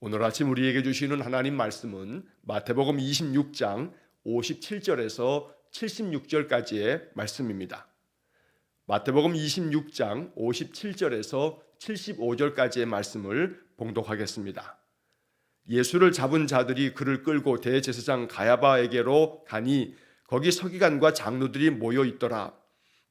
오늘 아침 우리에게 주시는 하나님 말씀은 마태복음 26장 57절에서 76절까지의 말씀입니다. 마태복음 26장 57절에서 75절까지의 말씀을 봉독하겠습니다. 예수를 잡은 자들이 그를 끌고 대제사장 가야바에게로 가니 거기 서기관과 장로들이 모여 있더라.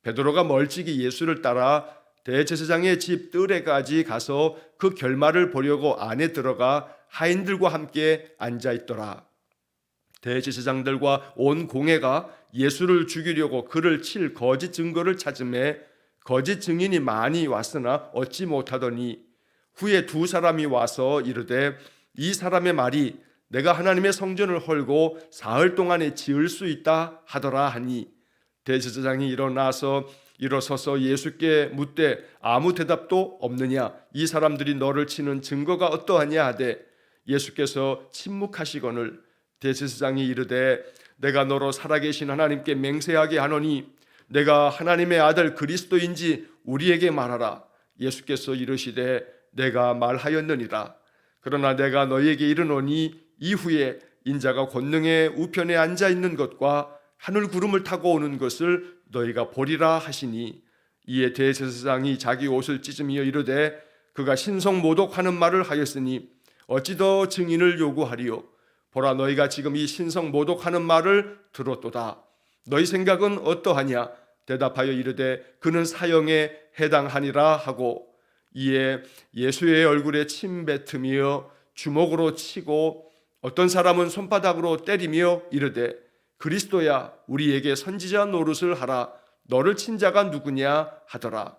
베드로가 멀찍이 예수를 따라 대제사장의 집 뜰에까지 가서 그 결말을 보려고 안에 들어가 하인들과 함께 앉아 있더라. 대제사장들과 온 공회가 예수를 죽이려고 그를 칠 거짓 증거를 찾음에 거짓 증인이 많이 왔으나 얻지 못하더니 후에 두 사람이 와서 이르되 이 사람의 말이 내가 하나님의 성전을 헐고 사흘 동안에 지을 수 있다 하더라 하니 대제사장이 일어서서 예수께 묻되 아무 대답도 없느냐? 이 사람들이 너를 치는 증거가 어떠하냐 하되 예수께서 침묵하시거늘 대제사장이 이르되 내가 너로 살아계신 하나님께 맹세하게 하노니 내가 하나님의 아들 그리스도인지 우리에게 말하라. 예수께서 이르시되 내가 말하였느니라. 그러나 내가 너희에게 이르노니 이후에 인자가 권능의 우편에 앉아 있는 것과 하늘 구름을 타고 오는 것을 너희가 보리라 하시니 이에 대제사장이 자기 옷을 찢으며 이르되 그가 신성 모독하는 말을 하였으니 어찌 더 증인을 요구하리요? 보라 너희가 지금 이 신성 모독하는 말을 들었도다. 너희 생각은 어떠하냐? 대답하여 이르되 그는 사형에 해당하니라 하고 이에 예수의 얼굴에 침 뱉으며 주먹으로 치고 어떤 사람은 손바닥으로 때리며 이르되 그리스도야 우리에게 선지자 노릇을 하라. 너를 친 자가 누구냐 하더라.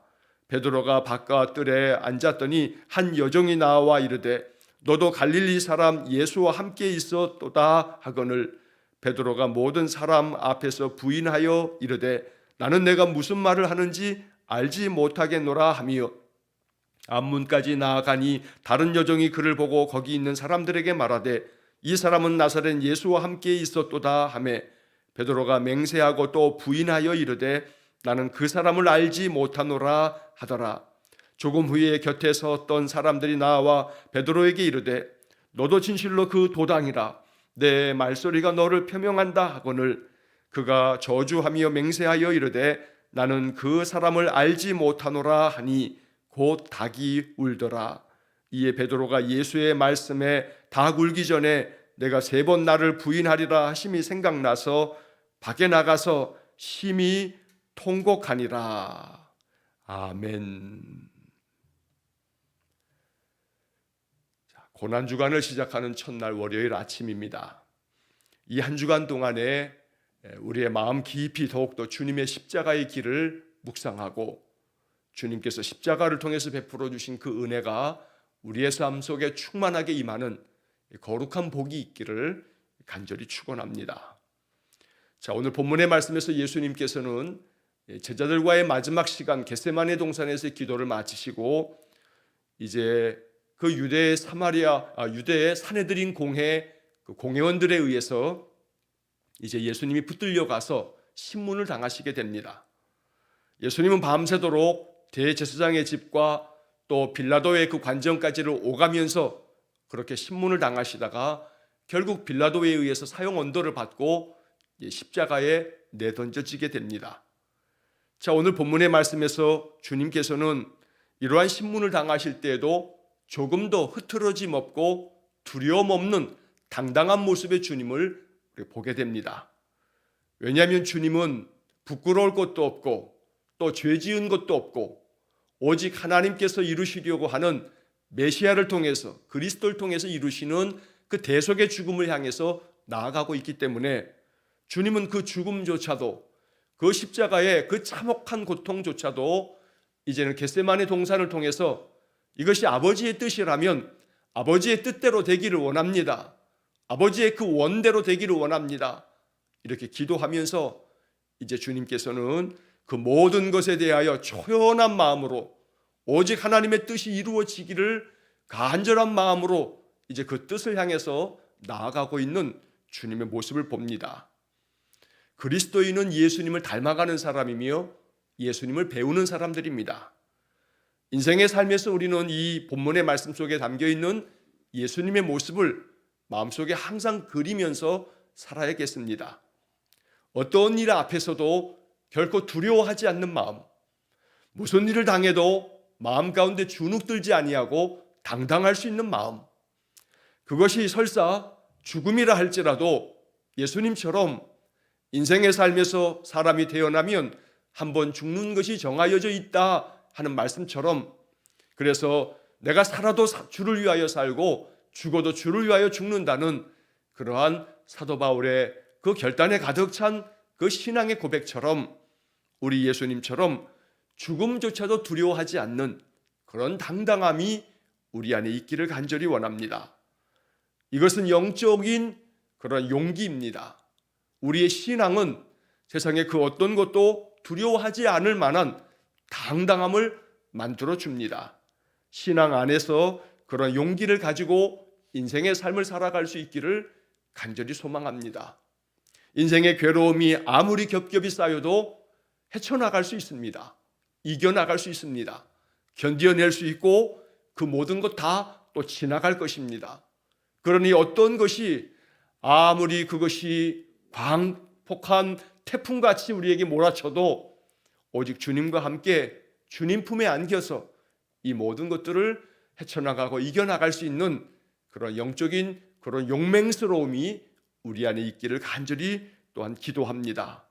베드로가 바깥 뜰에 앉았더니 한 여종이 나와 이르되 너도 갈릴리 사람 예수와 함께 있었도다 하거늘 베드로가 모든 사람 앞에서 부인하여 이르되 나는 내가 무슨 말을 하는지 알지 못하겠노라 하며 앞문까지 나아가니 다른 여종이 그를 보고 거기 있는 사람들에게 말하되 이 사람은 나사렛 예수와 함께 있었도다 하매 베드로가 맹세하고 또 부인하여 이르되 나는 그 사람을 알지 못하노라 하더라. 조금 후에 곁에 섰던 사람들이 나와 베드로에게 이르되 너도 진실로 그 도당이라. 내 말소리가 너를 표명한다 하거늘 그가 저주하며 맹세하여 이르되 나는 그 사람을 알지 못하노라 하니 곧 닭이 울더라. 이에 베드로가 예수의 말씀에 닭 울기 전에 내가 3번 나를 부인하리라 하심이 생각나서 밖에 나가서 심히 통곡하니라. 아멘. 고난주간을 시작하는 첫날 월요일 아침입니다. 이 한 주간 동안에 우리의 마음 깊이 더욱더 주님의 십자가의 길을 묵상하고 주님께서 십자가를 통해서 베풀어 주신 그 은혜가 우리의 삶 속에 충만하게 임하는 거룩한 복이 있기를 간절히 축원합니다. 자, 오늘 본문의 말씀에서 예수님께서는 제자들과의 마지막 시간 겟세마네 동산에서의 기도를 마치시고 이제 그 유대의 사내들인 공회 그 공회원들에 의해서 이제 예수님이 붙들려 가서 신문을 당하시게 됩니다. 예수님은 밤새도록 대제사장의 집과 또 빌라도의 그 관정까지를 오가면서 그렇게 신문을 당하시다가 결국 빌라도에 의해서 사형 언도를 받고 십자가에 내던져지게 됩니다. 자, 오늘 본문의 말씀에서 주님께서는 이러한 신문을 당하실 때에도 조금도 흐트러짐 없고 두려움 없는 당당한 모습의 주님을 보게 됩니다. 왜냐하면 주님은 부끄러울 것도 없고 또 죄 지은 것도 없고 오직 하나님께서 이루시려고 하는 메시아를 통해서 그리스도를 통해서 이루시는 그 대속의 죽음을 향해서 나아가고 있기 때문에 주님은 그 죽음조차도 그 십자가의 그 참혹한 고통조차도 이제는 겟세마네 동산을 통해서 이것이 아버지의 뜻이라면 아버지의 뜻대로 되기를 원합니다. 아버지의 그 원대로 되기를 원합니다. 이렇게 기도하면서 이제 주님께서는 그 모든 것에 대하여 초연한 마음으로 오직 하나님의 뜻이 이루어지기를 간절한 마음으로 이제 그 뜻을 향해서 나아가고 있는 주님의 모습을 봅니다. 그리스도인은 예수님을 닮아가는 사람이며 예수님을 배우는 사람들입니다. 인생의 삶에서 우리는 이 본문의 말씀 속에 담겨있는 예수님의 모습을 마음속에 항상 그리면서 살아야겠습니다. 어떤 일 앞에서도 결코 두려워하지 않는 마음, 무슨 일을 당해도 마음 가운데 주눅들지 아니하고 당당할 수 있는 마음, 그것이 설사 죽음이라 할지라도 예수님처럼 인생의 삶에서 사람이 태어나면 한번 죽는 것이 정하여져 있다 하는 말씀처럼, 그래서 내가 살아도 주를 위하여 살고 죽어도 주를 위하여 죽는다는 그러한 사도 바울의 그 결단에 가득 찬 그 신앙의 고백처럼 우리 예수님처럼 죽음조차도 두려워하지 않는 그런 당당함이 우리 안에 있기를 간절히 원합니다. 이것은 영적인 그런 용기입니다. 우리의 신앙은 세상의 그 어떤 것도 두려워하지 않을 만한 당당함을 만들어 줍니다. 신앙 안에서 그런 용기를 가지고 인생의 삶을 살아갈 수 있기를 간절히 소망합니다. 인생의 괴로움이 아무리 겹겹이 쌓여도 헤쳐나갈 수 있습니다. 이겨나갈 수 있습니다. 견뎌낼 수 있고 그 모든 것 다 또 지나갈 것입니다. 그러니 어떤 것이 아무리 그것이 광폭한 태풍같이 우리에게 몰아쳐도 오직 주님과 함께 주님 품에 안겨서 이 모든 것들을 헤쳐나가고 이겨나갈 수 있는 그런 영적인 그런 용맹스러움이 우리 안에 있기를 간절히 또한 기도합니다.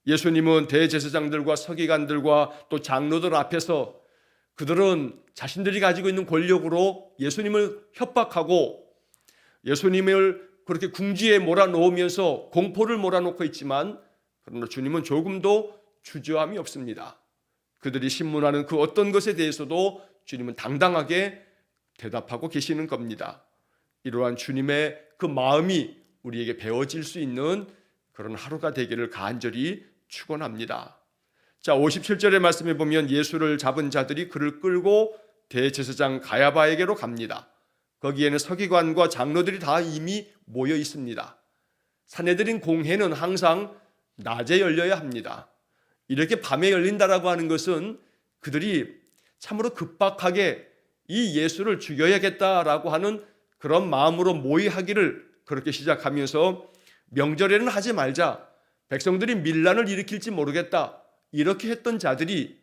예수님은 대제사장들과 서기관들과 또 장로들 앞에서 그들은 자신들이 가지고 있는 권력으로 예수님을 협박하고 예수님을 그렇게 궁지에 몰아넣으면서 공포를 몰아넣고 있지만, 그러나 주님은 조금도 주저함이 없습니다. 그들이 신문하는 그 어떤 것에 대해서도 주님은 당당하게 대답하고 계시는 겁니다. 이러한 주님의 그 마음이 우리에게 배워질 수 있는 그런 하루가 되기를 간절히 축원합니다. 자, 57절의 말씀에 보면 예수를 잡은 자들이 그를 끌고 대제사장 가야바에게로 갑니다. 거기에는 서기관과 장로들이 다 이미 모여 있습니다. 산헤드린 공회는 항상 낮에 열려야 합니다. 이렇게 밤에 열린다라고 하는 것은 그들이 참으로 급박하게 이 예수를 죽여야겠다라고 하는 그런 마음으로 모의하기를 그렇게 시작하면서 명절에는 하지 말자, 백성들이 밀란을 일으킬지 모르겠다, 이렇게 했던 자들이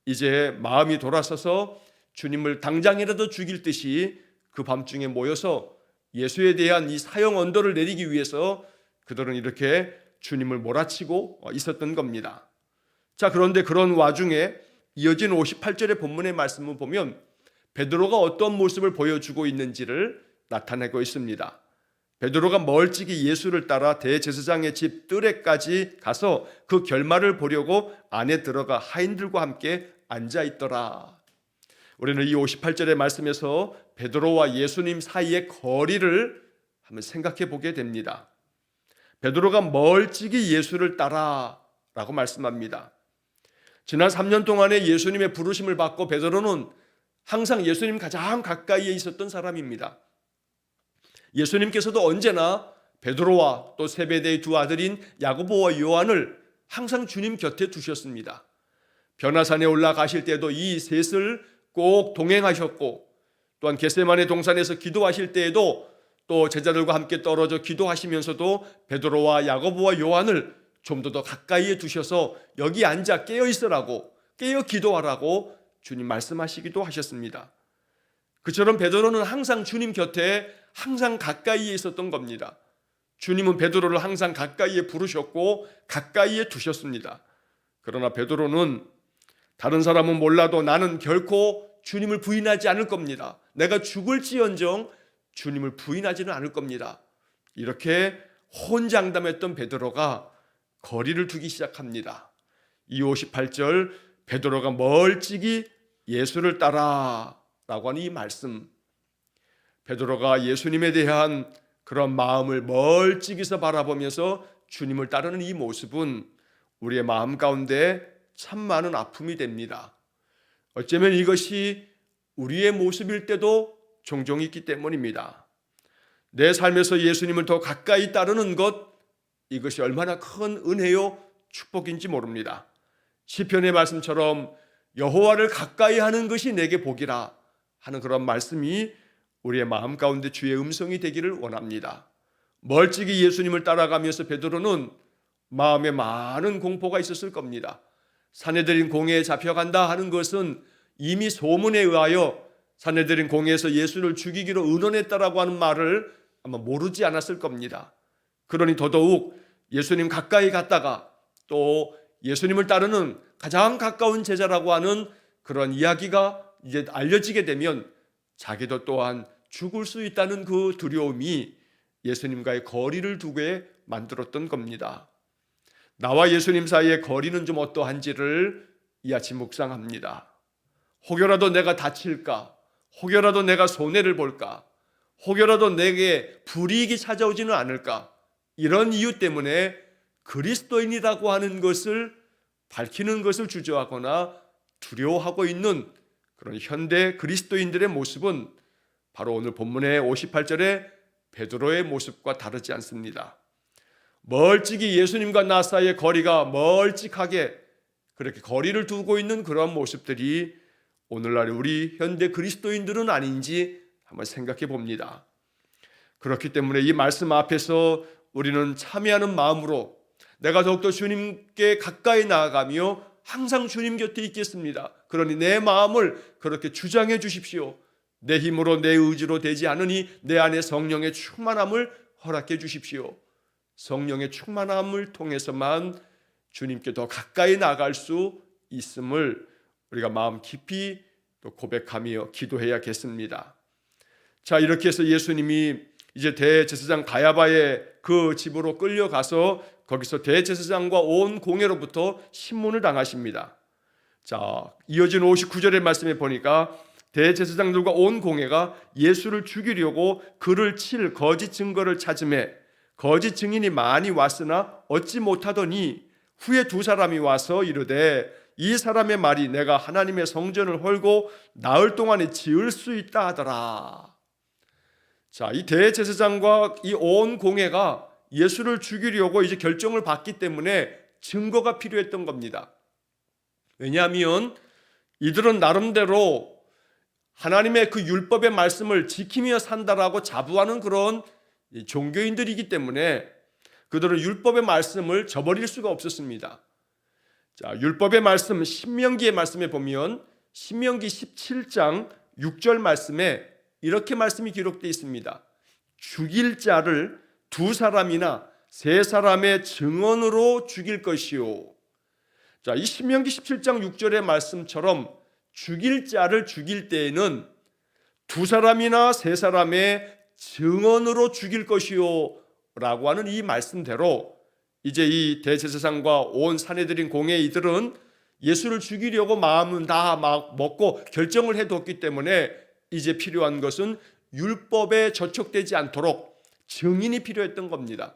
이제 마음이 돌아서서 주님을 당장이라도 죽일 듯이 그 밤중에 모여서 예수에 대한 이 사형 언도를 내리기 위해서 그들은 이렇게 주님을 몰아치고 있었던 겁니다. 자, 그런데 그런 와중에 이어진 58절의 본문의 말씀을 보면 베드로가 어떤 모습을 보여주고 있는지를 나타내고 있습니다. 베드로가 멀찍이 예수를 따라 대제사장의 집 뜰에까지 가서 그 결말을 보려고 안에 들어가 하인들과 함께 앉아 있더라. 우리는 이 58절의 말씀에서 베드로와 예수님 사이의 거리를 한번 생각해 보게 됩니다. 베드로가 멀찍이 예수를 따라 라고 말씀합니다. 지난 3년 동안에 예수님의 부르심을 받고 베드로는 항상 예수님 가장 가까이에 있었던 사람입니다. 예수님께서도 언제나 베드로와 또 세베대의 두 아들인 야고보와 요한을 항상 주님 곁에 두셨습니다. 변화산에 올라가실 때도 이 셋을 꼭 동행하셨고, 또한 겟세마네 동산에서 기도하실 때에도 또 제자들과 함께 떨어져 기도하시면서도 베드로와 야고보와 요한을 좀 더 가까이에 두셔서 여기 앉아 깨어 있으라고, 깨어 기도하라고 주님 말씀하시기도 하셨습니다. 그처럼 베드로는 항상 주님 곁에 항상 가까이에 있었던 겁니다. 주님은 베드로를 항상 가까이에 부르셨고 가까이에 두셨습니다. 그러나 베드로는 다른 사람은 몰라도 나는 결코 주님을 부인하지 않을 겁니다. 내가 죽을지언정 주님을 부인하지는 않을 겁니다. 이렇게 혼장담했던 베드로가 거리를 두기 시작합니다. 이 58절 베드로가 멀찍이 예수를 따라 라고 하는 이 말씀, 베드로가 예수님에 대한 그런 마음을 멀찍이서 바라보면서 주님을 따르는 이 모습은 우리의 마음 가운데 참 많은 아픔이 됩니다. 어쩌면 이것이 우리의 모습일 때도 종종 있기 때문입니다. 내 삶에서 예수님을 더 가까이 따르는 것, 이것이 얼마나 큰 은혜요 축복인지 모릅니다. 시편의 말씀처럼 여호와를 가까이 하는 것이 내게 복이라 하는 그런 말씀이 우리의 마음 가운데 주의 음성이 되기를 원합니다. 멀찍이 예수님을 따라가면서 베드로는 마음에 많은 공포가 있었을 겁니다. 산헤드린 공회에 잡혀간다 하는 것은 이미 소문에 의하여 산헤드린 공회에서 예수를 죽이기로 의논했다라고 하는 말을 아마 모르지 않았을 겁니다. 그러니 더더욱 예수님 가까이 갔다가 또 예수님을 따르는 가장 가까운 제자라고 하는 그런 이야기가 이제 알려지게 되면 자기도 또한 죽을 수 있다는 그 두려움이 예수님과의 거리를 두게 만들었던 겁니다. 나와 예수님 사이의 거리는 좀 어떠한지를 이 아침 묵상합니다. 혹여라도 내가 다칠까? 혹여라도 내가 손해를 볼까? 혹여라도 내게 불이익이 찾아오지는 않을까? 이런 이유 때문에 그리스도인이라고 하는 것을 밝히는 것을 주저하거나 두려워하고 있는 그런 현대 그리스도인들의 모습은 바로 오늘 본문의 58절의 베드로의 모습과 다르지 않습니다. 멀찍이 예수님과 나 사이의 거리가 멀찍하게 그렇게 거리를 두고 있는 그런 모습들이 오늘날 우리 현대 그리스도인들은 아닌지 한번 생각해 봅니다. 그렇기 때문에 이 말씀 앞에서 우리는 참여하는 마음으로 내가 더욱더 주님께 가까이 나아가며 항상 주님 곁에 있겠습니다. 그러니 내 마음을 그렇게 주장해 주십시오. 내 힘으로 내 의지로 되지 않으니 내 안에 성령의 충만함을 허락해 주십시오. 성령의 충만함을 통해서만 주님께 더 가까이 나갈 수 있음을 우리가 마음 깊이 또 고백하며 기도해야겠습니다. 자, 이렇게 해서 예수님이 이제 대제사장 가야바의 그 집으로 끌려가서 거기서 대제사장과 온 공회로부터 신문을 당하십니다. 자, 이어진 59절의 말씀에 보니까 대제사장들과 온 공회가 예수를 죽이려고 그를 칠 거짓 증거를 찾음에 거짓 증인이 많이 왔으나 얻지 못하더니 후에 두 사람이 와서 이르되 이 사람의 말이 내가 하나님의 성전을 헐고 나흘 동안에 지을 수 있다 하더라. 자, 이 대제사장과 이 온 공회가 예수를 죽이려고 이제 결정을 받기 때문에 증거가 필요했던 겁니다. 왜냐하면 이들은 나름대로 하나님의 그 율법의 말씀을 지키며 산다라고 자부하는 그런 종교인들이기 때문에 그들은 율법의 말씀을 저버릴 수가 없었습니다. 자, 율법의 말씀 신명기의 말씀에 보면 신명기 17장 6절 말씀에 이렇게 말씀이 기록되어 있습니다. 죽일 자를 두 사람이나 세 사람의 증언으로 죽일 것이요. 자, 이 신명기 17장 6절의 말씀처럼 죽일 자를 죽일 때에는 두 사람이나 세 사람의 증언으로 죽일 것이요 라고 하는 이 말씀대로 이제 이 대제사장과 온 산헤드린 공회 이들은 예수를 죽이려고 마음은 다 막 먹고 결정을 해뒀기 때문에 이제 필요한 것은 율법에 저촉되지 않도록 증인이 필요했던 겁니다.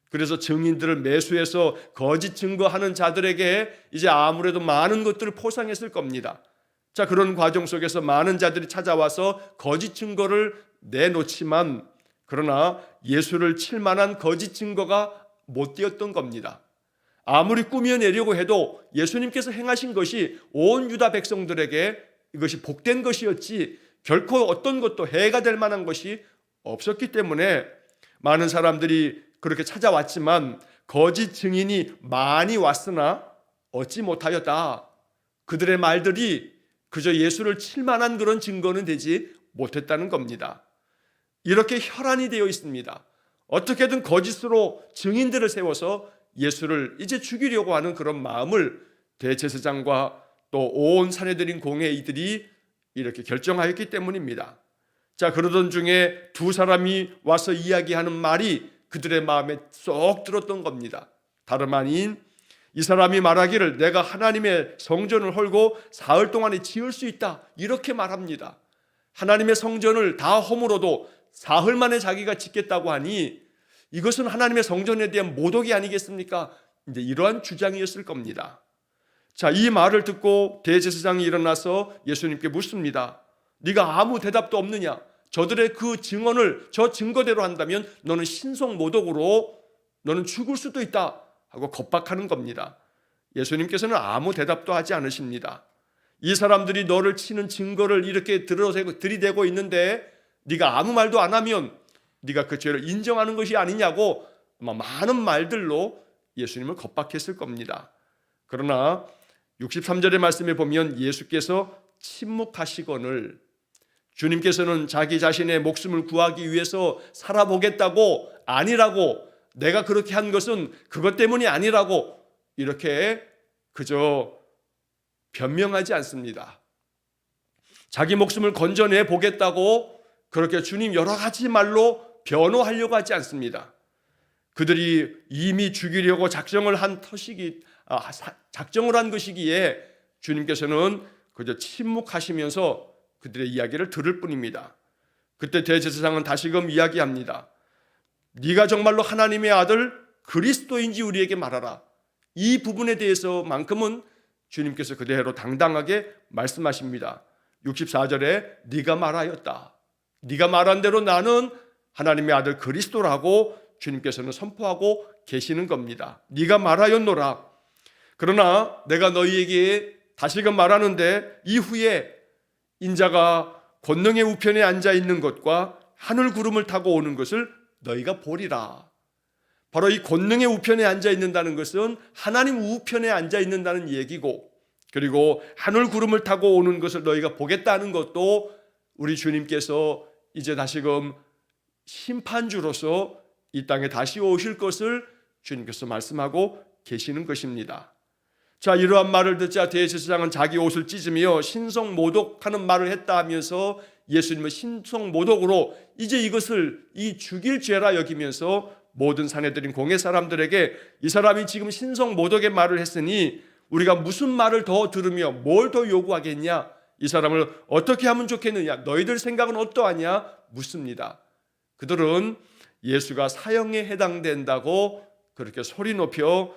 그래서 증인들을 매수해서 거짓 증거하는 자들에게 이제 아무래도 많은 것들을 포상했을 겁니다. 자, 그런 과정 속에서 많은 자들이 찾아와서 거짓 증거를 내놓지만 그러나 예수를 칠 만한 거짓 증거가 못 되었던 겁니다. 아무리 꾸며내려고 해도 예수님께서 행하신 것이 온 유다 백성들에게 이것이 복된 것이었지 결코 어떤 것도 해가 될 만한 것이 없었기 때문에 많은 사람들이 그렇게 찾아왔지만 거짓 증인이 많이 왔으나 얻지 못하였다. 그들의 말들이 그저 예수를 칠 만한 그런 증거는 되지 못했다는 겁니다. 이렇게 혈안이 되어 있습니다. 어떻게든 거짓으로 증인들을 세워서 예수를 이제 죽이려고 하는 그런 마음을 대제사장과 또 온 산헤드린 공회의들이 이렇게 결정하였기 때문입니다. 자, 그러던 중에 두 사람이 와서 이야기하는 말이 그들의 마음에 쏙 들었던 겁니다. 다름 아닌 이 사람이 말하기를 내가 하나님의 성전을 헐고 사흘 동안에 지을 수 있다 이렇게 말합니다. 하나님의 성전을 다 허물어도 사흘 만에 자기가 짓겠다고 하니 이것은 하나님의 성전에 대한 모독이 아니겠습니까? 이제 이러한 주장이었을 겁니다. 자, 이 말을 듣고 대제사장이 일어나서 예수님께 묻습니다. 네가 아무 대답도 없느냐? 저들의 그 증언을 저 증거대로 한다면 너는 신성 모독으로 너는 죽을 수도 있다 하고 겁박하는 겁니다. 예수님께서는 아무 대답도 하지 않으십니다. 이 사람들이 너를 치는 증거를 이렇게 들이대고 있는데 네가 아무 말도 안 하면 네가 그 죄를 인정하는 것이 아니냐고 많은 말들로 예수님을 겁박했을 겁니다. 그러나 63절의 말씀에 보면 예수께서 침묵하시거늘, 주님께서는 자기 자신의 목숨을 구하기 위해서 살아보겠다고, 아니라고, 내가 그렇게 한 것은 그것 때문이 아니라고 이렇게 그저 변명하지 않습니다. 자기 목숨을 건져내 보겠다고 그렇게 주님 여러 가지 말로 변호하려고 하지 않습니다. 그들이 이미 죽이려고 작정을 한 것이기에 주님께서는 그저 침묵하시면서 그들의 이야기를 들을 뿐입니다. 그때 대제사장은 다시금 이야기합니다. 네가 정말로 하나님의 아들 그리스도인지 우리에게 말하라. 이 부분에 대해서만큼은 주님께서 그대로 당당하게 말씀하십니다. 64절에 네가 말하였다. 네가 말한 대로 나는 하나님의 아들 그리스도라고 주님께서는 선포하고 계시는 겁니다. 네가 말하였노라. 그러나 내가 너희에게 다시금 말하는데 이후에 인자가 권능의 우편에 앉아 있는 것과 하늘 구름을 타고 오는 것을 너희가 보리라. 바로 이 권능의 우편에 앉아 있는다는 것은 하나님 우편에 앉아 있는다는 얘기고, 그리고 하늘 구름을 타고 오는 것을 너희가 보겠다는 것도 우리 주님께서 이제 다시금 심판주로서 이 땅에 다시 오실 것을 주님께서 말씀하고 계시는 것입니다. 자, 이러한 말을 듣자 대제사장은 자기 옷을 찢으며 신성모독하는 말을 했다 하면서 예수님은 신성모독으로 이제 이것을 이 죽일 죄라 여기면서 모든 사내들인 공회 사람들에게 이 사람이 지금 신성모독의 말을 했으니 우리가 무슨 말을 더 들으며 뭘 더 요구하겠냐, 이 사람을 어떻게 하면 좋겠느냐, 너희들 생각은 어떠하냐 묻습니다. 그들은 예수가 사형에 해당된다고 그렇게 소리 높여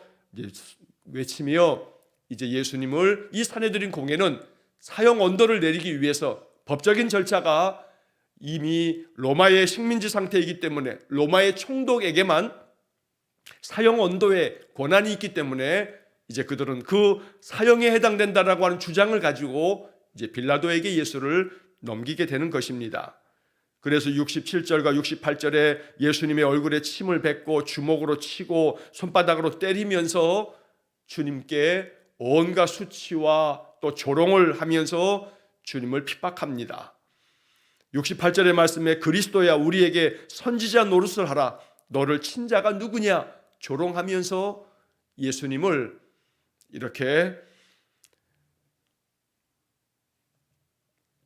외치며 이제 예수님을, 이 사내들인 공회는 사형 언도를 내리기 위해서 법적인 절차가 이미 로마의 식민지 상태이기 때문에 로마의 총독에게만 사형 언도의 권한이 있기 때문에 이제 그들은 그 사형에 해당된다라고 하는 주장을 가지고 이제 빌라도에게 예수를 넘기게 되는 것입니다. 그래서 67절과 68절에 예수님의 얼굴에 침을 뱉고 주먹으로 치고 손바닥으로 때리면서 주님께 온갖 수치와 또 조롱을 하면서 주님을 핍박합니다. 68절의 말씀에 그리스도야 우리에게 선지자 노릇을 하라, 너를 친 자가 누구냐 조롱하면서 예수님을 이렇게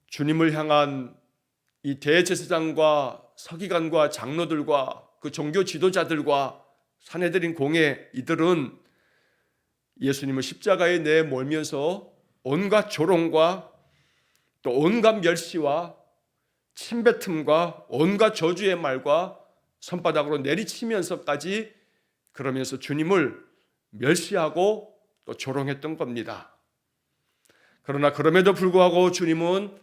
주님을 향한 이 대제사장과 서기관과 장로들과 그 종교 지도자들과 사내들인 공회, 이들은 예수님을 십자가에 내몰면서 온갖 조롱과 또 온갖 멸시와 침뱉음과 온갖 저주의 말과 손바닥으로 내리치면서까지 그러면서 주님을 멸시하고 또 조롱했던 겁니다. 그러나 그럼에도 불구하고 주님은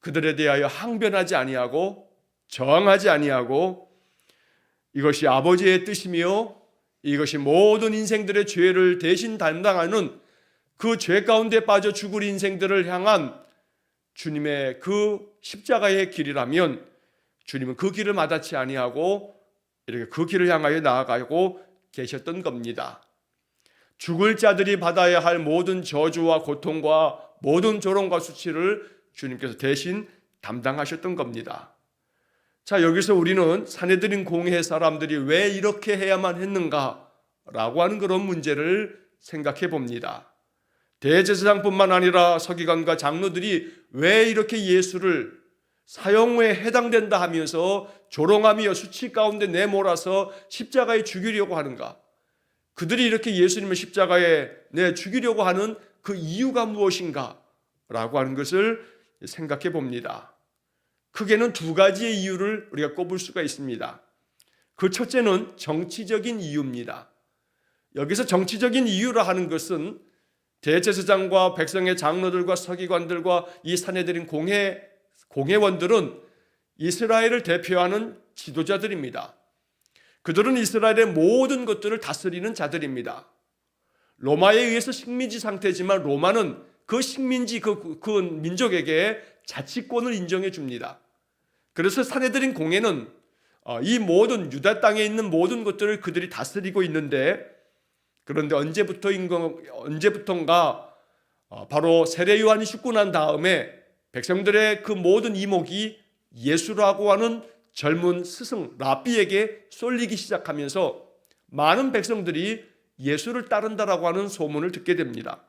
그들에 대하여 항변하지 아니하고 저항하지 아니하고 이것이 아버지의 뜻이며 이것이 모든 인생들의 죄를 대신 담당하는 그 죄 가운데 빠져 죽을 인생들을 향한 주님의 그 십자가의 길이라면 주님은 그 길을 마다치 아니하고 이렇게 그 길을 향하여 나아가고 계셨던 겁니다. 죽을 자들이 받아야 할 모든 저주와 고통과 모든 조롱과 수치를 주님께서 대신 담당하셨던 겁니다. 자, 여기서 우리는 사내들인 공회 사람들이 왜 이렇게 해야만 했는가라고 하는 그런 문제를 생각해 봅니다. 대제사장뿐만 아니라 서기관과 장로들이 왜 이렇게 예수를 사형에 해당된다 하면서 조롱하며 수치 가운데 내몰아서 십자가에 죽이려고 하는가? 그들이 이렇게 예수님을 십자가에 내 죽이려고 하는 그 이유가 무엇인가? 라고 하는 것을 생각해 봅니다. 크게는 두 가지의 이유를 우리가 꼽을 수가 있습니다. 그 첫째는 정치적인 이유입니다. 여기서 정치적인 이유라 하는 것은 대제사장과 백성의 장로들과 서기관들과 이 사내들인 공회원들은 이스라엘을 대표하는 지도자들입니다. 그들은 이스라엘의 모든 것들을 다스리는 자들입니다. 로마에 의해서 식민지 상태지만 로마는 그 식민지 그 민족에게 자치권을 인정해 줍니다. 그래서 산헤드린 공회는 이 모든 유다 땅에 있는 모든 것들을 그들이 다스리고 있는데, 그런데 언제부턴가 바로 세례 요한이 죽고 난 다음에 백성들의 그 모든 이목이 예수라고 하는 젊은 스승 랍비에게 쏠리기 시작하면서 많은 백성들이 예수를 따른다라고 하는 소문을 듣게 됩니다.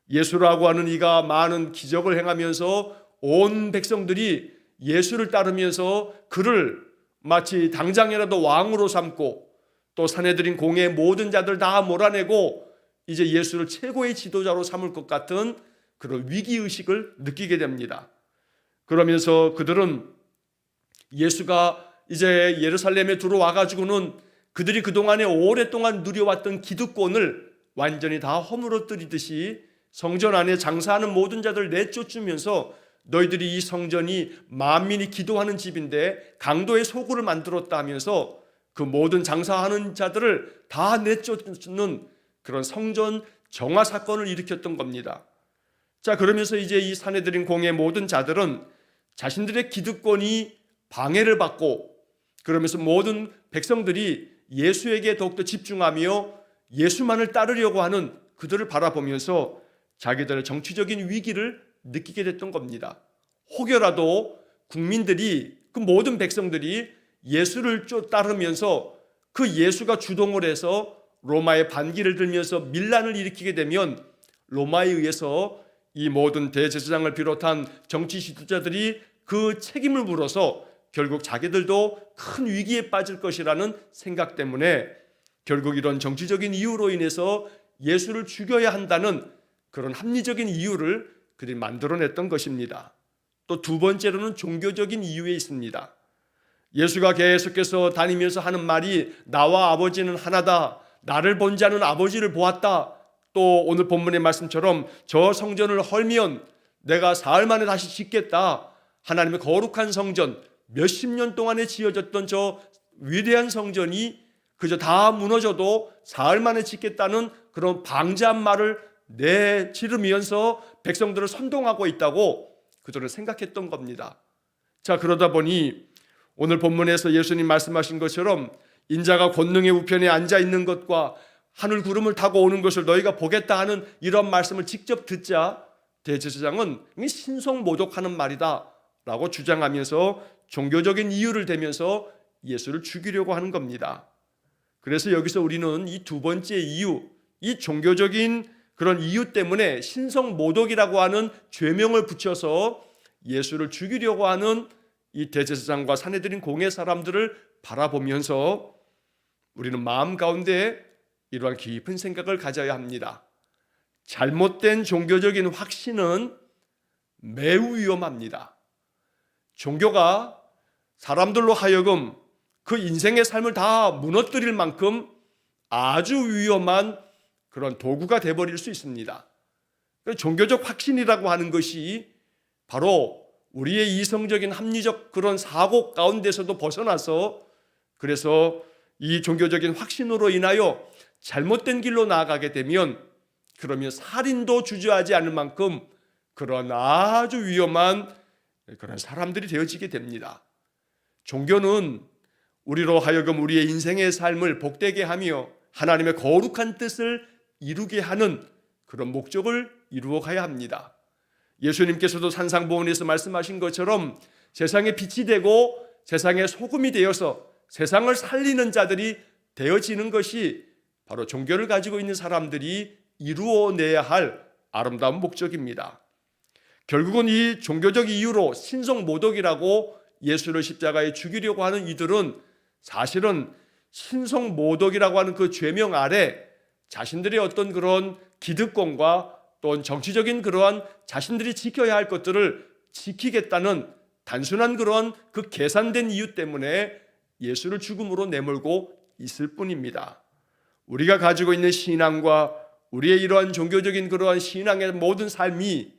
예수라고 하는 이가 많은 기적을 행하면서 온 백성들이 예수를 따르면서 그를 마치 당장이라도 왕으로 삼고, 또 산헤드린 공회의 모든 자들 다 몰아내고 이제 예수를 최고의 지도자로 삼을 것 같은 그런 위기의식을 느끼게 됩니다. 그러면서 그들은 예수가 이제 예루살렘에 들어와 가지고는 그들이 그동안에 오랫동안 누려왔던 기득권을 완전히 다 허물어뜨리듯이 성전 안에 장사하는 모든 자들 내쫓으면서, 너희들이 이 성전이 만민이 기도하는 집인데 강도의 소굴을 만들었다 하면서 그 모든 장사하는 자들을 다 내쫓는 그런 성전 정화 사건을 일으켰던 겁니다. 자, 그러면서 이제 이 산헤드린 공의 모든 자들은 자신들의 기득권이 방해를 받고, 그러면서 모든 백성들이 예수에게 더욱더 집중하며 예수만을 따르려고 하는 그들을 바라보면서 자기들의 정치적인 위기를 느끼게 됐던 겁니다. 혹여라도 국민들이, 그 모든 백성들이 예수를 따르면서 그 예수가 주동을 해서 로마의 반기를 들면서 밀란을 일으키게 되면 로마에 의해서 이 모든 대제사장을 비롯한 정치 지도자들이 그 책임을 물어서 결국 자기들도 큰 위기에 빠질 것이라는 생각 때문에 결국 이런 정치적인 이유로 인해서 예수를 죽여야 한다는 그런 합리적인 이유를 그들이 만들어냈던 것입니다. 또 두 번째로는 종교적인 이유에 있습니다. 예수가 계속해서 다니면서 하는 말이 나와 아버지는 하나다, 나를 본 자는 아버지를 보았다, 또 오늘 본문의 말씀처럼 저 성전을 헐면 내가 사흘 만에 다시 짓겠다, 하나님의 거룩한 성전, 몇십 년 동안에 지어졌던 저 위대한 성전이 그저 다 무너져도 사흘 만에 짓겠다는 그런 방자한 말을 내지르면서 백성들을 선동하고 있다고 그들은 생각했던 겁니다. 자, 그러다 보니 오늘 본문에서 예수님 말씀하신 것처럼 인자가 권능의 우편에 앉아 있는 것과 하늘 구름을 타고 오는 것을 너희가 보겠다 하는 이런 말씀을 직접 듣자 대제사장은 신성모독하는 말이다 라고 주장하면서 종교적인 이유를 대면서 예수를 죽이려고 하는 겁니다. 그래서 여기서 우리는 이 두 번째 이유, 이 종교적인 그런 이유 때문에 신성모독이라고 하는 죄명을 붙여서 예수를 죽이려고 하는 이 대제사장과 산헤드린 공회 사람들을 바라보면서 우리는 마음 가운데 이러한 깊은 생각을 가져야 합니다. 잘못된 종교적인 확신은 매우 위험합니다. 종교가 사람들로 하여금 그 인생의 삶을 다 무너뜨릴 만큼 아주 위험한 그런 도구가 되어버릴 수 있습니다. 종교적 확신이라고 하는 것이 바로 우리의 이성적인 합리적 그런 사고 가운데서도 벗어나서, 그래서 이 종교적인 확신으로 인하여 잘못된 길로 나아가게 되면 그러면 살인도 주저하지 않을 만큼 그런 아주 위험한 그런 사람들이 되어지게 됩니다. 종교는 우리로 하여금 우리의 인생의 삶을 복되게 하며 하나님의 거룩한 뜻을 이루게 하는 그런 목적을 이루어가야 합니다. 예수님께서도 산상보훈에서 말씀하신 것처럼 세상의 빛이 되고 세상의 소금이 되어서 세상을 살리는 자들이 되어지는 것이 바로 종교를 가지고 있는 사람들이 이루어내야 할 아름다운 목적입니다. 결국은 이 종교적 이유로 신성모독이라고 예수를 십자가에 죽이려고 하는 이들은 사실은 신성모독이라고 하는 그 죄명 아래 자신들의 어떤 그런 기득권과 또는 정치적인 그러한 자신들이 지켜야 할 것들을 지키겠다는 단순한 그런 그 계산된 이유 때문에 예수를 죽음으로 내몰고 있을 뿐입니다. 우리가 가지고 있는 신앙과 우리의 이러한 종교적인 그러한 신앙의 모든 삶이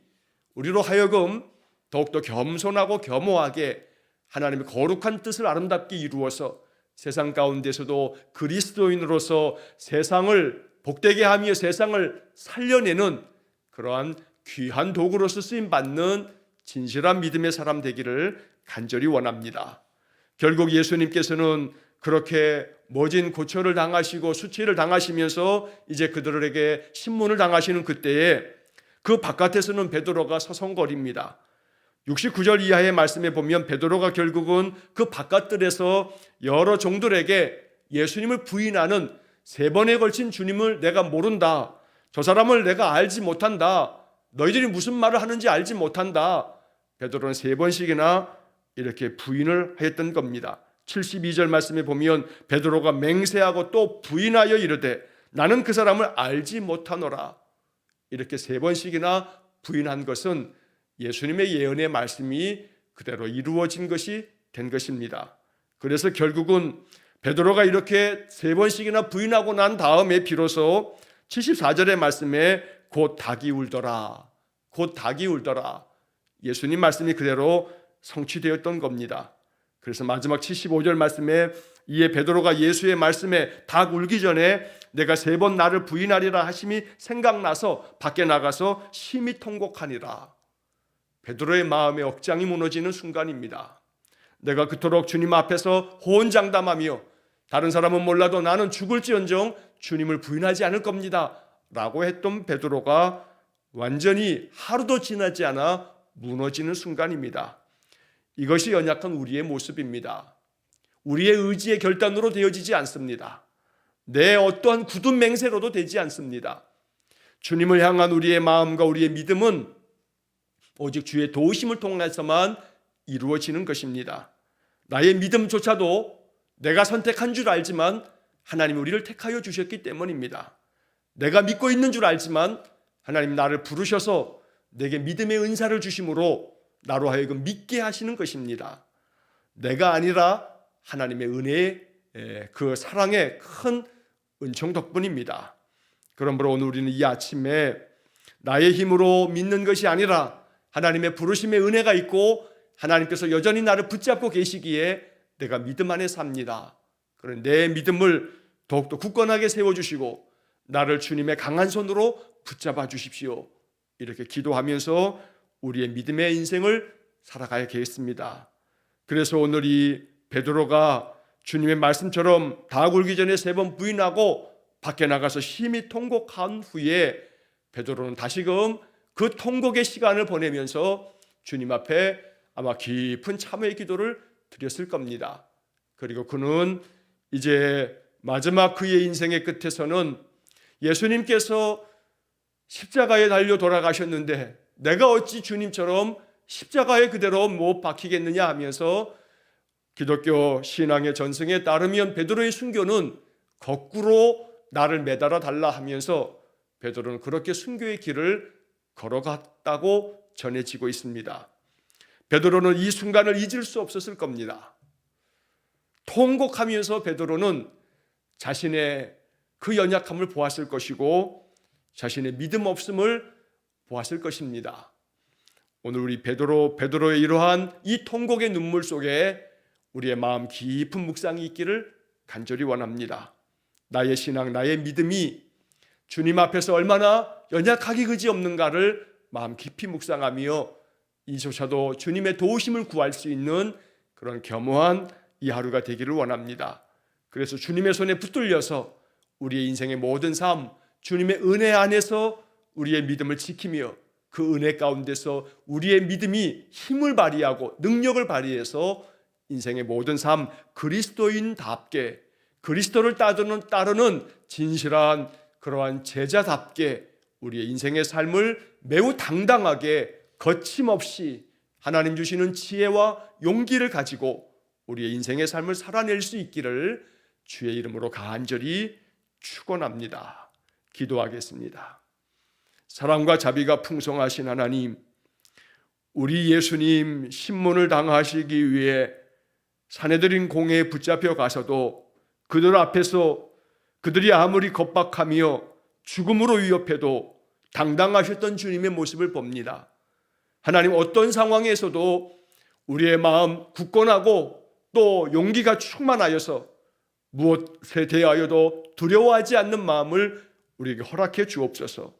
우리로 하여금 더욱더 겸손하고 겸허하게 하나님의 거룩한 뜻을 아름답게 이루어서 세상 가운데서도 그리스도인으로서 세상을 복되게 하며 세상을 살려내는 그러한 귀한 도구로서 쓰임받는 진실한 믿음의 사람 되기를 간절히 원합니다. 결국 예수님께서는 그렇게 모진 고초를 당하시고 수치를 당하시면서 이제 그들에게 신문을 당하시는 그때에 그 바깥에서는 베드로가 서성거립니다. 69절 이하의 말씀에 보면 베드로가 결국은 그 바깥들에서 여러 종들에게 예수님을 부인하는 3번에 걸친 주님을 내가 모른다. 저 사람을 내가 알지 못한다. 너희들이 무슨 말을 하는지 알지 못한다. 베드로는 3번씩이나 이렇게 부인을 했던 겁니다. 72절 말씀에 보면 베드로가 맹세하고 또 부인하여 이르되 나는 그 사람을 알지 못하노라. 이렇게 3번씩이나 부인한 것은 예수님의 예언의 말씀이 그대로 이루어진 것이 된 것입니다. 그래서 결국은 베드로가 이렇게 3번씩이나 부인하고 난 다음에 비로소 74절의 말씀에 곧 닭이 울더라. 곧 닭이 울더라. 예수님 말씀이 그대로 성취되었던 겁니다. 그래서 마지막 75절 말씀에 이에 베드로가 예수의 말씀에 닭 울기 전에 내가 3번 나를 부인하리라 하심이 생각나서 밖에 나가서 심히 통곡하니라. 베드로의 마음에 억장이 무너지는 순간입니다. 내가 그토록 주님 앞에서 호언장담하며 다른 사람은 몰라도 나는 죽을지언정 주님을 부인하지 않을 겁니다 라고 했던 베드로가 완전히 하루도 지나지 않아 무너지는 순간입니다. 이것이 연약한 우리의 모습입니다. 우리의 의지의 결단으로 되어지지 않습니다. 내 어떠한 굳은 맹세로도 되지 않습니다. 주님을 향한 우리의 마음과 우리의 믿음은 오직 주의 도우심을 통해서만 이루어지는 것입니다. 나의 믿음조차도 내가 선택한 줄 알지만 하나님이 우리를 택하여 주셨기 때문입니다. 내가 믿고 있는 줄 알지만 하나님 나를 부르셔서 내게 믿음의 은사를 주심으로 나로 하여금 믿게 하시는 것입니다. 내가 아니라 하나님의 은혜의 그 사랑의 큰 은총 덕분입니다. 그러므로 오늘 우리는 이 아침에 나의 힘으로 믿는 것이 아니라 하나님의 부르심의 은혜가 있고 하나님께서 여전히 나를 붙잡고 계시기에 내가 믿음 안에 삽니다. 그런 내 믿음을 더욱더 굳건하게 세워주시고 나를 주님의 강한 손으로 붙잡아 주십시오. 이렇게 기도하면서 우리의 믿음의 인생을 살아가야겠습니다. 그래서 오늘 이 베드로가 주님의 말씀처럼 닭 울기 전에 3번 부인하고 밖에 나가서 심히 통곡한 후에 베드로는 다시금 그 통곡의 시간을 보내면서 주님 앞에 아마 깊은 참회의 기도를 드렸을 겁니다. 그리고 그는 이제 마지막 그의 인생의 끝에서는 예수님께서 십자가에 달려 돌아가셨는데 내가 어찌 주님처럼 십자가에 그대로 못 박히겠느냐 하면서 기독교 신앙의 전승에 따르면 베드로의 순교는 거꾸로 나를 매달아 달라 하면서 베드로는 그렇게 순교의 길을 걸어갔다고 전해지고 있습니다. 베드로는 이 순간을 잊을 수 없었을 겁니다. 통곡하면서 베드로는 자신의 그 연약함을 보았을 것이고 자신의 믿음 없음을 보았을 것입니다. 오늘 우리 베드로의 이러한 이 통곡의 눈물 속에 우리의 마음 깊은 묵상이 있기를 간절히 원합니다. 나의 신앙, 나의 믿음이 주님 앞에서 얼마나 연약하기 그지없는가를 마음 깊이 묵상하며 이조차도 주님의 도우심을 구할 수 있는 그런 겸허한 이 하루가 되기를 원합니다. 그래서 주님의 손에 붙들려서 우리의 인생의 모든 삶, 주님의 은혜 안에서 우리의 믿음을 지키며 그 은혜 가운데서 우리의 믿음이 힘을 발휘하고 능력을 발휘해서 인생의 모든 삶 그리스도인답게 그리스도를 따르는 진실한 그러한 제자답게 우리의 인생의 삶을 매우 당당하게 거침없이 하나님 주시는 지혜와 용기를 가지고 우리의 인생의 삶을 살아낼 수 있기를 주의 이름으로 간절히 축원합니다. 기도하겠습니다. 사랑과 자비가 풍성하신 하나님, 우리 예수님 신문을 당하시기 위해 사내들인 공회에 붙잡혀 가서도 그들 앞에서 그들이 아무리 겁박하며 죽음으로 위협해도 당당하셨던 주님의 모습을 봅니다. 하나님, 어떤 상황에서도 우리의 마음 굳건하고 또 용기가 충만하여서 무엇에 대하여도 두려워하지 않는 마음을 우리에게 허락해 주옵소서.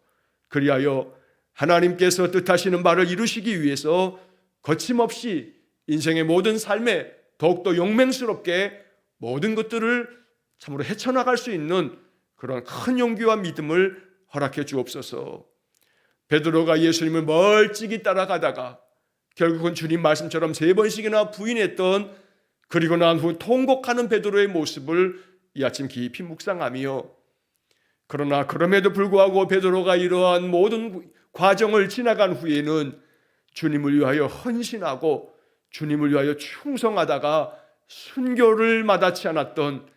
그리하여 하나님께서 뜻하시는 바를 이루시기 위해서 거침없이 인생의 모든 삶에 더욱더 용맹스럽게 모든 것들을 참으로 헤쳐나갈 수 있는 그런 큰 용기와 믿음을 허락해 주옵소서. 베드로가 예수님을 멀찍이 따라가다가 결국은 주님 말씀처럼 3번씩이나 부인했던, 그리고 난 후 통곡하는 베드로의 모습을 이 아침 깊이 묵상하며, 그러나 그럼에도 불구하고 베드로가 이러한 모든 과정을 지나간 후에는 주님을 위하여 헌신하고 주님을 위하여 충성하다가 순교를 마다치 않았던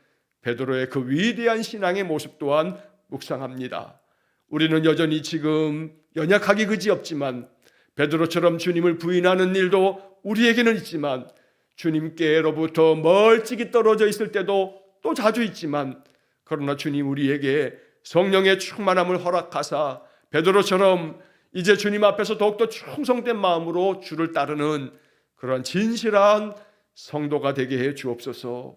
베드로의 그 위대한 신앙의 모습 또한 묵상합니다. 우리는 여전히 지금 연약하기 그지없지만 베드로처럼 주님을 부인하는 일도 우리에게는 있지만, 주님께로부터 멀찍이 떨어져 있을 때도 또 자주 있지만, 그러나 주님 우리에게 성령의 충만함을 허락하사 베드로처럼 이제 주님 앞에서 더욱더 충성된 마음으로 주를 따르는 그런 진실한 성도가 되게 해 주옵소서.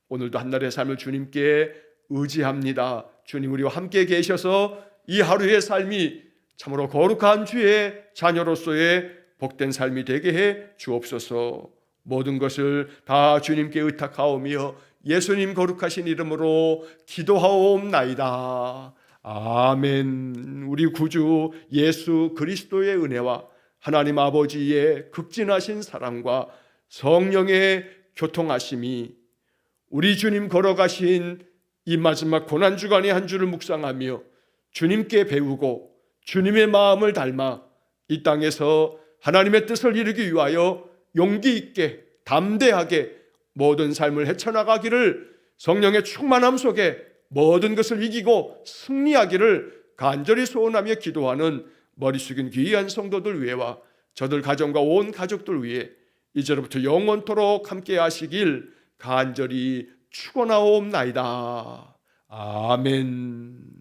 오늘도 한날의 삶을 주님께 의지합니다. 주님 우리와 함께 계셔서 이 하루의 삶이 참으로 거룩한 주의 자녀로서의 복된 삶이 되게 해 주옵소서. 모든 것을 다 주님께 의탁하오며 예수님 거룩하신 이름으로 기도하옵나이다. 아멘. 우리 구주 예수 그리스도의 은혜와 하나님 아버지의 극진하신 사랑과 성령의 교통하심이 우리 주님 걸어가신 이 마지막 고난주간의 한 주를 묵상하며 주님께 배우고 주님의 마음을 닮아 이 땅에서 하나님의 뜻을 이루기 위하여 용기 있게 담대하게 모든 삶을 헤쳐나가기를, 성령의 충만함 속에 모든 것을 이기고 승리하기를 간절히 소원하며 기도하는 머리 숙인 귀한 성도들 위해와 저들 가정과 온 가족들 위해 이제로부터 영원토록 함께 하시길 간절히 축원하옵나이다. 아멘.